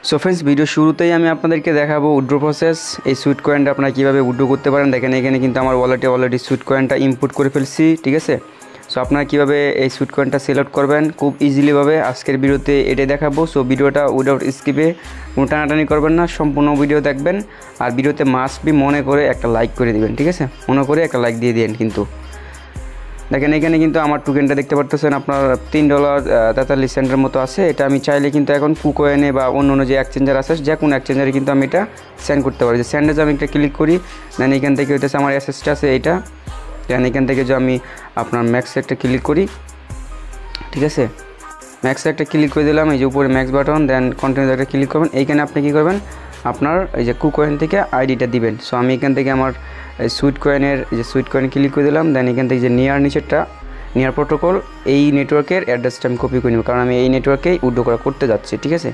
So friends video শুরুতেই আমি আপনাদেরকে দেখাবো উইথড্র প্রসেস। এই সুইট কয়েনটা আপনারা কিভাবে উইথড্র করতে পারেন। দেখেন এখানে কিন্তু আমার ওয়ালেটে অলরেডি সুইট কয়েনটা ইনপুট করে ফেলছি, ঠিক আছে। সো আপনারা কিভাবে এই সুইট কয়েনটা সিলেক্ট করবেন খুব ইজিলি ভাবে আজকের ভিডিওতে এটাই দেখাবো। সো ভিডিওটা উইদাউট স্কিপে কোনো টানাটানি করবেন না, সম্পূর্ণ ভিডিও দেখবেন। আর ভিডিওতে মাস্ট বি মনে করে একটা লাইক করে দিবেন, ঠিক আছে। মনে করে একটা লাইক দিয়ে দিন। কিন্তু দেখেন এখানে কিন্তু আমার টোকেনটা দেখতে পারতেছেন আপনার $3.43 মতো আছে। এটা আমি চাইলে কিন্তু এখন কুকয়েনে বা অন্য যে এক্সচেঞ্জার আছে যে কোনো এক্সচেঞ্জারে কিন্তু আমি এটা সেন্ড করতে পারি। যে সেন্ডে আমি একটা ক্লিক করি, দেন এখান থেকে হইতেছে আমার অ্যাসেসটা আছে এইটা। দেন এখান থেকে যে আমি আপনার ম্যাক্সে একটা ক্লিক করি, ঠিক আছে। ম্যাক্সে একটা ক্লিক করে দিলাম, এই যে উপরে ম্যাক্স বাটন, দেন কন্টিনিউ একটা ক্লিক করবেন। এইখানে আপনি কী করবেন, আপনার এই যে কুকয়েন থেকে আইডিটা দিবেন। সো আমি এখান থেকে আমার সুইট কয়েনের যে সুইট কয়েন ক্লিক করে দিলাম। দেন এখান থেকে যে নিচেরটা নিয়ার প্রোটোকল, এই নেটওয়ার্কের অ্যাড্রেসটা আমি কপি করে নেব, কারণ আমি এই নেটওয়ার্কেই উইথড্র করতে যাচ্ছি, ঠিক আছে।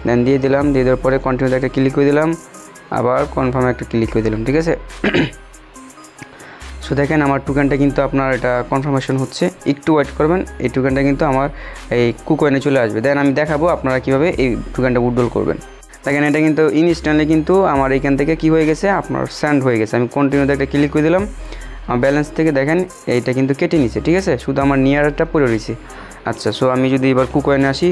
দেন দিয়ে দিলাম, দিয়ে দেওয়ার পরে কন্টিনিউ একটা ক্লিক করে দিলাম, আবার কনফার্ম একটা ক্লিক করে দিলাম, ঠিক আছে। সো দেখেন আমার টোকেনটা কিন্তু আপনার এটা কনফার্মেশন হচ্ছে, একটু ওয়েট করবেন। এই টোকেনটা কিন্তু আমার এই কুকয়েনে চলে আসবে। দেন আমি দেখাবো আপনারা কীভাবে এই টোকেনটা উইথড্র করবেন। দেখেন এটা কিন্তু ইনস্ট্যান্টলি কিন্তু আমার এখান থেকে কি হয়ে গেছে, আপনার সেন্ড হয়ে গেছে। আমি কন্টিনিউতে একটা ক্লিক করে দিলাম, আমার ব্যালেন্স থেকে দেখেন এইটা কিন্তু কেটে নিছে, ঠিক আছে। শুধু আমার নিয়ারটা পড়ে রয়েছে। আচ্ছা, সো আমি যদি এবার কুকয়েনে আসি,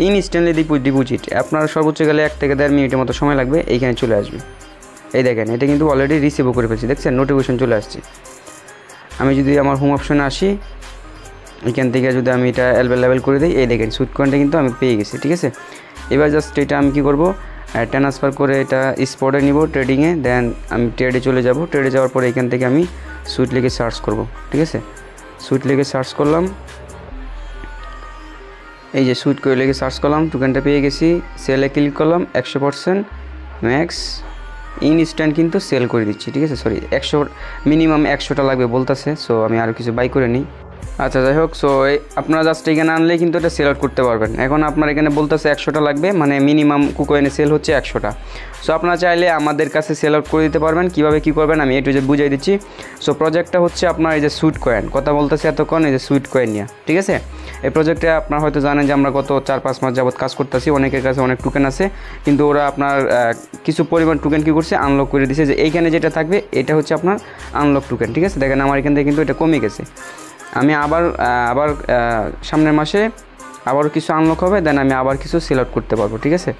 ইনস্ট্যান্টলি ডিপোজিট আপনার সর্বোচ্চ গেলে 1 থেকে 1.5 মিনিটের মতো সময় লাগবে, এইখানে চলে আসবে। এই দেখেন এটা কিন্তু অলরেডি রিসিভও করে ফেলছি, দেখছেন নোটিফিকেশন চলে আসছে। আমি যদি আমার হোম অপশনে আসি, এখান থেকে যদি আমি এটা অ্যাভেলেবেল করে দিই, এই দেখেন সুইট কয়েনটা কিন্তু আমি পেয়ে গেছি, ঠিক আছে। এবার জাস্ট এটা আমি কী করবো, ট্রান্সফার করে এটা স্পটে নিব ট্রেডিংয়ে। দেন আমি ট্রেডে চলে যাব। ট্রেডে যাওয়ার পরে এখান থেকে আমি সুইট লিখে সার্চ করব, ঠিক আছে। সুইট লিখে সার্চ করলাম, এই যে সুইট করে লিখে সার্চ করলাম, টোকেনটা পেয়ে গেছি। সেলে ক্লিক করলাম, 100% ম্যাক্স ইনস্ট্যান্ট কিন্তু সেল করে দিচ্ছি, ঠিক আছে। সরি 100 মিনিমাম 100টা লাগবে বলতেছে। সো আমি আরও কিছু বাই করে নিই। আচ্ছা যাই হোক, সো আপনারা জাস্ট এখানে আনলে কিন্তু এটা সেল আউট করতে পারবেন। এখন আপনার এখানে বলতেছে 100টা লাগবে, মানে মিনিমাম কুকয়েনে সেল হচ্ছে 100টা। সো আপনারা চাইলে আমাদের কাছে সেল আউট করে দিতে পারবেন। কীভাবে কী করবেন আমি একটু যে বুঝাই দিচ্ছি। সো প্রজেক্টটা হচ্ছে আপনার এই যে সুইট কয়েন, কথা বলতেছে এতক্ষণ এই যে সুইট কয়েন নিয়ে, ঠিক আছে। এই প্রজেক্টে আপনারা হয়তো জানেন যে আমরা গত 4-5 মাস যাবত কাজ করতেছি। অনেকের কাছে অনেক টোকেন আছে, কিন্তু ওরা আপনার কিছু পরিমাণ টোকেন কী করছে, আনলক করে দিয়েছে। যে এইখানে যেটা থাকবে এটা হচ্ছে আপনার আনলক টোকেন, ঠিক আছে। দেখেন আমার এখান থেকে কিন্তু এটা কমে গেছে। আমি আবার সামনের মাসে আবারও কিছু আনলক হবে, দেন আমি আবার কিছু সেল আউট করতে পারবো, ঠিক আছে।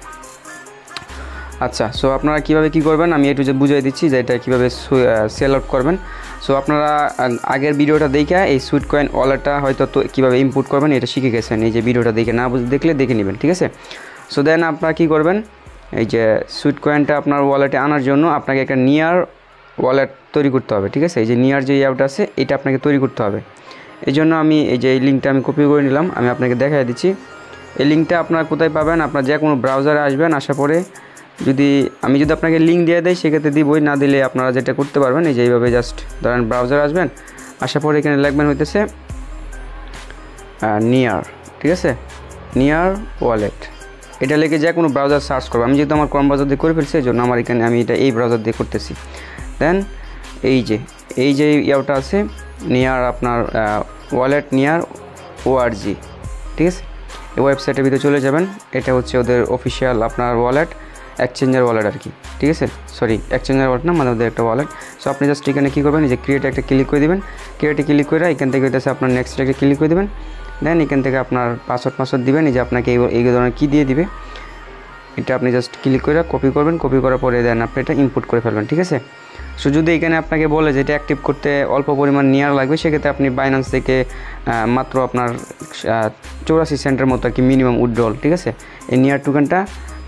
আচ্ছা, সো আপনারা কীভাবে কী করবেন আমি একটু যে বুঝিয়ে দিচ্ছি যে এটা কীভাবে সেল আউট করবেন। সো আপনারা আগের ভিডিওটা দেখে এই সুইট কয়েন ওয়ালেটটা হয়তো তো কীভাবে ইম্পোর্ট করবেন এটা শিখে গেছেন। এই যে ভিডিওটা দেখে না দেখলে দেখে নেবেন, ঠিক আছে। সো দেন আপনারা কী করবেন, এই যে সুইট কয়েনটা আপনার ওয়ালেটে আনার জন্য আপনাকে একটা নিয়ার ওয়ালেট তৈরি করতে হবে, ঠিক আছে। এই যে নিয়ার যে অ্যাপটা আছে এটা আপনাকে তৈরি করতে হবে। এই জন্য আমি এই যে এই লিঙ্কটা আমি কপি করে নিলাম, আমি আপনাকে দেখাই দিচ্ছি। এই লিঙ্কটা আপনারা কোথায় পাবেন, আপনার যে কোনো ব্রাউজারে আসবেন। আসার পরে যদি আপনাকে লিঙ্ক দিয়ে দেয় সেক্ষেত্রে দিবই, না দিলে আপনারা যেটা করতে পারবেন এই যে এইভাবে জাস্ট ধরেন ব্রাউজারে আসবেন। আসার পরে এখানে লিখবেন হইতেছে নিয়ার, ঠিক আছে, নিয়ার ওয়ালেট। এটা লিখে যে কোনো ব্রাউজার সার্চ করবো। আমি যেহেতু আমার ক্রোম ব্রাউজার দিয়ে করে ফেলছি এই জন্য আমার এখানে আমি এটা এই ব্রাউজার দিয়ে করতেছি। দেন এই যে ইয়াটা আছে নিয়ার আপনার ওয়ালেট নিয়ার ORG, ঠিক আছে। এই ওয়েবসাইটের ভিতরে চলে যাবেন। এটা হচ্ছে ওদের অফিসিয়াল আপনার ওয়ালেট, এক্সচেঞ্জার ওয়ালেট আর কি, ঠিক আছে। সরি এক্সচেঞ্জার ওয়ালেট না, মানে ওদের একটা ওয়ালেট। সো আপনি জাস্ট এখানে কী করবেন, এই যে ক্রিয়েটে একটা ক্লিক করে দেবেন। ক্রিয়েটে ক্লিক করে এখান থেকে হইতেছে আপনার নেক্সটে একটা ক্লিক করে দেবেন। দেন এখান থেকে আপনার পাসওয়ার্ড দিবেন। এই যে আপনাকে এই ধরনের কী দিয়ে দিবে, এটা আপনি জাস্ট ক্লিক করে কপি করবেন। কপি করার পরে দেন আপনি এটা ইনপুট করে ফেলবেন, ঠিক আছে। সো যদি এখানে আপনাকে বলে যে এটা অ্যাক্টিভ করতে অল্প পরিমাণ নিয়ার লাগবে, সেক্ষেত্রে আপনি বাইন্যান্স থেকে মাত্র আপনার 84 সেন্টের মতো আর কি মিনিমাম উইথড্রল, ঠিক আছে। এই নিয়ার টোকেনটা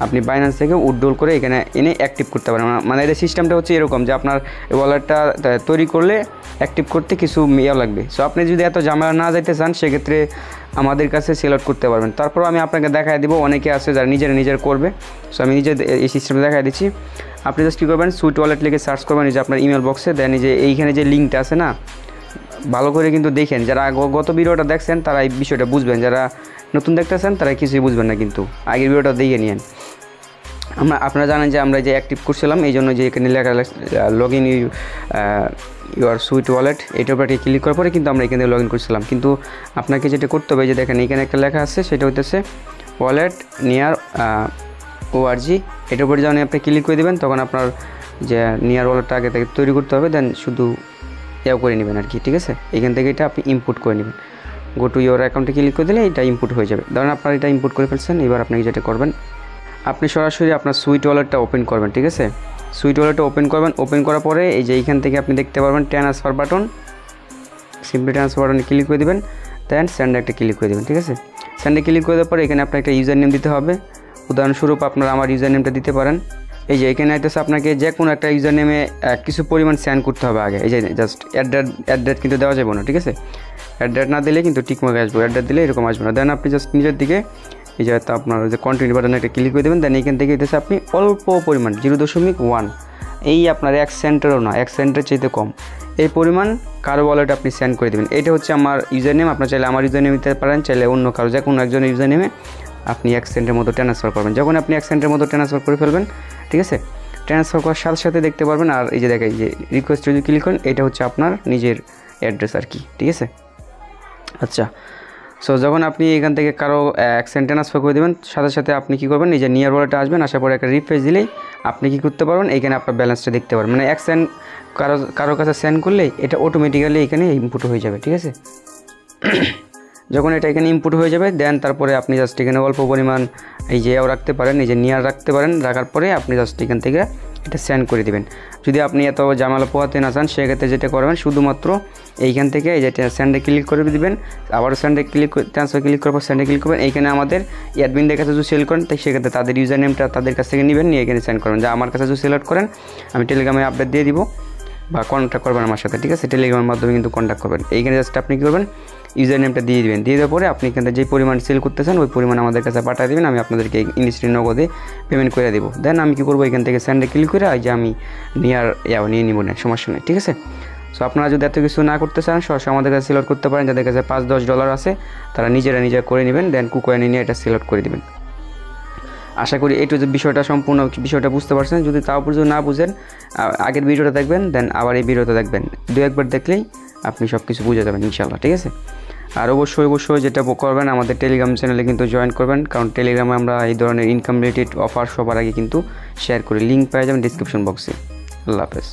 আপনি বাইন্যান্স থেকে উইথড্রল করে এখানে এনে অ্যাক্টিভ করতে পারেন। মানে এর সিস্টেমটা হচ্ছে এরকম যে আপনার ওয়ালেটটা তৈরি করলে অ্যাক্টিভ করতে কিছু ইয়ে লাগবে। সো আপনি যদি এত ঝামেলা না যাইতে চান সেক্ষেত্রে আমাদের কাছে সেল আউট করতে পারবেন। তারপর আমি আপনাকে দেখাই দিব, অনেকে আছে যারা নিজের করবে। সো আমি এই সিস্টেমে দেখাই দিচ্ছি। আপনি জাস্ট কী করবেন, সুইট ওয়ালেট লিখে সার্চ করবেন এই যে আপনার ইমেল বক্সে। দেন এই যে এইখানে যে লিঙ্কটা আছে না, ভালো করে কিন্তু দেখেন। যারা গত ভিডিওটা দেখছেন তারা এই বিষয়টা বুঝবেন, যারা নতুন দেখতেছেন তারা কিছুই বুঝবেন না, কিন্তু আগের ভিডিওটা দেখে নিন। আপনারা জানেন যে আমরা যে অ্যাক্টিভ করছিলাম, এই জন্য যে এখানে লেখা log in your sweet wallet, এটার উপরে ক্লিক করার পরে কিন্তু আমরা এখানে লগ ইন করছিলাম। কিন্তু আপনাকে যেটা করতে হবে, যে দেখেন এখানে একটা লেখা আছে, সেটা হইতেছে ওয়ালেট নিয়ার এটার উপরে যখন আপনি ক্লিক করে দেবেন তখন আপনার যে নিয়ার ওয়ালেটটা আগে থেকে তৈরি করতে হবে, দেন শুধু করে নেবেন আর কি, ঠিক আছে। এখান থেকে এটা আপনি ইনপুট করে নেবেন, গো টু ইওর অ্যাকাউন্টে ক্লিক করে দিলে এটা ইনপুট হয়ে যাবে। ধরেন আপনার এটা ইনপুট করে ফেলছেন, এবার আপনি যেটা করবেন আপনি সরাসরি আপনার সুইট ওয়ালেটটা ওপেন করবেন, ঠিক আছে। সুইট ওয়ালেটটা ওপেন করবেন, ওপেন করার পরে এই যে এইখান থেকে আপনি দেখতে পারবেন ট্রান্সফার বাটন, সিম্পলি ট্রান্সফার বাটনে ক্লিক করে দেবেন, দেন সেন্ডে একটা ক্লিক করে দেবেন, ঠিক আছে। সেন্ডে ক্লিক করে দেওয়ার পরে এখানে আপনার একটা ইউজার নেম দিতে হবে। উদাহরণস্বরূপ আপনারা আমার ইউজার নেমটা দিতে পারেন। এই যে এখানে আইতেছে আপনাকে যে কোনো একটা ইউজার নেমে কিছু পরিমাণ সেন্ড করতে হবে আগে। এই যে জাস্ট অ্যাড্রেস কিন্তু দেওয়া যাবে না, ঠিক আছে। অ্যাড্রেস না দিলে কিন্তু টিকমার্ক আসবে, অ্যাড্রেস দিলে এরকম আসবে না। দেন আপনি জাস্ট নিজের দিকে এই যে আপনার যে কন্টিনিউ বাটনে একটা ক্লিক করে দেবেন, দেন এখান থেকে হইতেছে আপনি অল্প পরিমাণ 0.1, এই আপনার 1 সেন্টেরও না, 1 সেন্টের চাইতে কম এই পরিমাণ কারো ওয়ালেটে আপনি সেন্ড করে দেবেন। এটা হচ্ছে আমার ইউজার নেম। আপনার চাইলে আমার ইউজার নেম দিতে পারেন, চাইলে অন্য কারো যে কোনো একজনের ইউজার নেমে আপনি 1 সেন্টের মতো ট্রান্সফার করবেন। যখন আপনি 1 সেন্টের মতো ট্রান্সফার করে ফেলবেন, ঠিক আছে, ট্রান্সফার করার সাথে সাথে দেখতে পারবেন। আর এই যে দেখেন যে রিকোয়েস্ট যদি ক্লিক করেন, এটা হচ্ছে আপনার নিজের অ্যাড্রেস আর কি, ঠিক আছে। আচ্ছা, সো যখন আপনি এখান থেকে কারো 1 সেন্ট ট্রান্সফার করে দেবেন, সাথে সাথে আপনি কী করবেন, এই যে নিয়ার ওয়ালেটে আসবেন, আসার পরে একটা রিফ্রেশ দিলেই আপনি কী করতে পারবেন, এইখানে আপনার ব্যালেন্সটা দেখতে পারবেন। মানে 1 সেন্ট কারো কাছে সেন্ড করলে এটা অটোমেটিক্যালি এখানে ইনপুট হয়ে যাবে, ঠিক আছে। যখন এটা এখানে ইনপুট হয়ে যাবে, দেন তারপরে আপনি জাস্ট এখানে অল্প পরিমাণ এই যে রাখতে পারেন, এই যে নিয়ার রাখতে পারেন। রাখার পরে আপনি জাস্ট এখান থেকে এটা সেন্ড করে দেবেন। যদি আপনি এত ঝামেলা পোহাতে না চান, সেক্ষেত্রে যেটা করবেন, শুধুমাত্র এইখান থেকে এই যে সেন্ডে ক্লিক করে দিবেন, আবার সেন্ডে ক্লিক ট্রান্সফার ক্লিক করার পর সেন্ডে ক্লিক করবেন। এইখানে আমাদের অ্যাডমিনদের কাছে যদি সেল করেন, তাই সেক্ষেত্রে তাদের ইউজার নেমটা তাদের কাছ থেকে নেবেন, নিয়ে এখানে সেন্ড করবেন। যা আমার কাছে যদি সিলেক্ট করেন, আমি টেলিগ্রামে আপডেট দিয়ে দিব বা কন্ট্যাক্ট করবেন আমার সাথে, ঠিক আছে। টেলিগ্রামের মাধ্যমে কিন্তু কন্ট্যাক্ট করবেন। এইখানে জাস্ট আপনি কী করবেন, ইউজার নেমটা দিয়ে দেবেন। দিয়ে দেওয়ার পরে আপনি এখানে যে পরিমাণ সেল করতেছেন ওই পরিমাণ আমাদের কাছে পাঠিয়ে দেবেন, আমি আপনাদেরকে ইনস্ট্যান্ট নগদে পেমেন্ট করে দেবো। দেন আমি কী করবো, এখান থেকে সেন্ডে ক্লিক করে যে আমি নিয়ে নিব না, সমস্যা নেই, ঠিক আছে। সো আপনারা যদি এত কিছু না করতে চান, সরাসরি আমাদের কাছে সিলেক্ট করতে পারেন। যাদের কাছে $5-10 আছে তারা নিজেরা করে নেবেন, দেন কুকয়েনে নিয়ে এটা সিলেক্ট করে দেবেন। আশা করি এইটু যে বিষয়টা সম্পূর্ণ বিষয়টা বুঝতে পারছেন। যদি তাও যদি না বুঝেন, আগের ভিডিওটা দেখবেন, দেন আবার এই ভিডিওটা দেখবেন। 2-1 দেখলেই আপনি সব কিছু বুঝে যাবেন ইনশাল্লাহ, ঠিক আছে। আর অবশ্যই যেটা করবেন, আমাদের টেলিগ্রাম চ্যানেলে কিন্তু জয়েন করবেন, কারণ টেলিগ্রামে আমরা এই ধরনের ইনকাম রিলেটেড অফার সবার আগে কিন্তু শেয়ার করি। লিঙ্ক পেয়ে যাবেন ডিসক্রিপশন বক্সে। আল্লাহ হাফেজ।